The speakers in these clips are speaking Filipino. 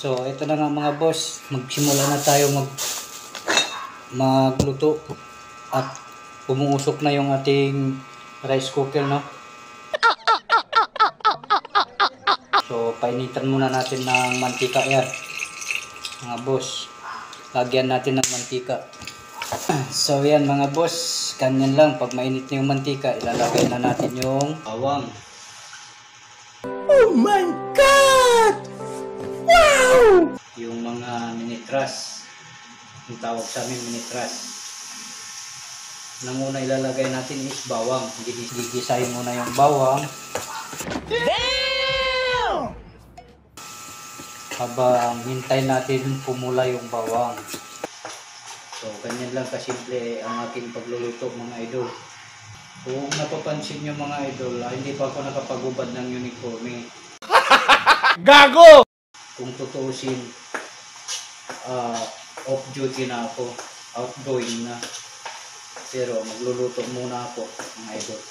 So ito na nga mga boss, magsimula na tayo magluto at umuusok na yung ating rice cooker, no? So painitan muna natin ng mantika yan mga boss, lagyan natin ng mantika. So yan mga boss, ganyan lang. Pag mainit na yung mantika, ilalagay na natin yung bawang. Oh my God! Wow! Yung mga minitras, yung tawag sa amin minitras. Nang una ilalagay natin is bawang. Gigisahin muna yung bawang. Damn! Habang hintay natin pumula yung bawang. So ganyan lang kasimple ang aking pagluluto mga idol. Kung napapansin nyo mga idol, hindi pa ako nakapagubad ng uniforme. Gago! Kung tutuusin, off duty na ako, outgoing na. Pero magluluto muna ako mga idol.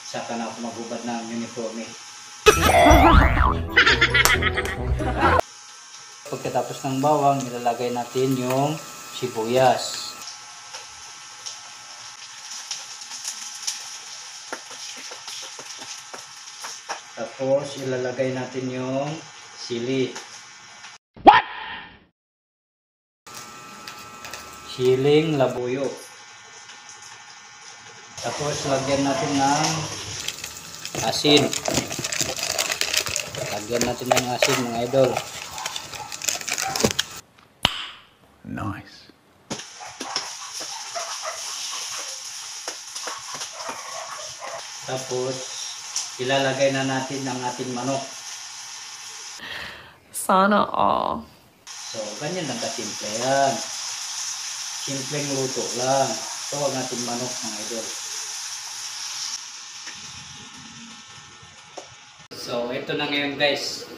Saka na ako magubad ng uniforme. Pagkatapos ng bawang, ilalagay natin yung sibuyas. Tapos ilalagay natin yung sili. What? Siling labuyo. Tapos lagyan natin ng asin. Lagyan natin ng asin mga idol. Nice. Tapos ilalagay na natin ang ating manok. Sana all. So ganyan lang kasimple yan. Simpleng luto lang. Ito ang ating manok mga idol. So ito na ngayon guys.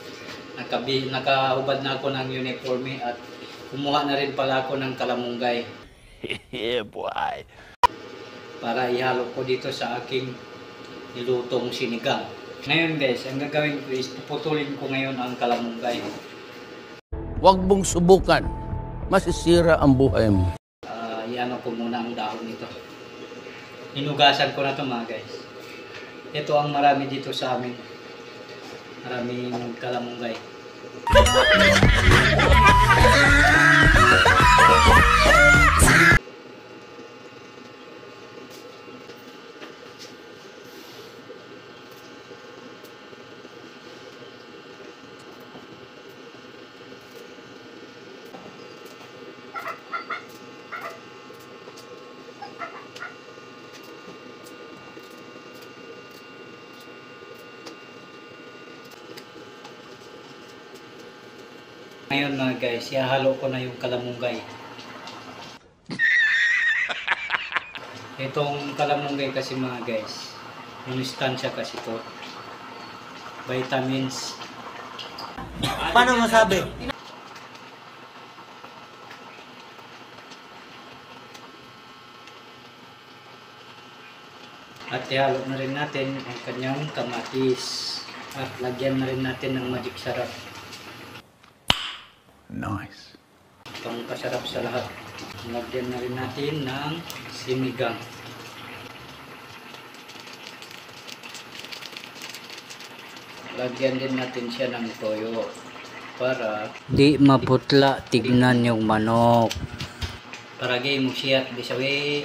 Nakaubad na ako ng uniforme at kumuha na rin pala ako ng kalamunggay. Yeah, boy. Para ihalo ko dito sa aking nilutong sinigang. Ngayon guys, ang gagawin ko is puputulin ko ngayon ang kalamunggay. Huwag mong subukan. Masisira ang buhay mo. Iano ko muna ang dahon nito. Hinugasan ko na to mga guys. Ito ang marami dito sa amin. Maraming kalamunggay. Ngayon mga guys, ihalo ko na yung kalamunggay. Itong kalamunggay kasi mga guys, yung istansya kasi to, vitamins. Paano masabi? At ihalo na rin natin ang kanyang kamatis. At lagyan na rin natin ng magic sarap. Nice. Itong kasarap sa lahat. Lagyan na rin natin ng sinigang. Lagyan din natin siya ng toyo para di maputla tignan yung manok. Para gay mo siya at di sawi.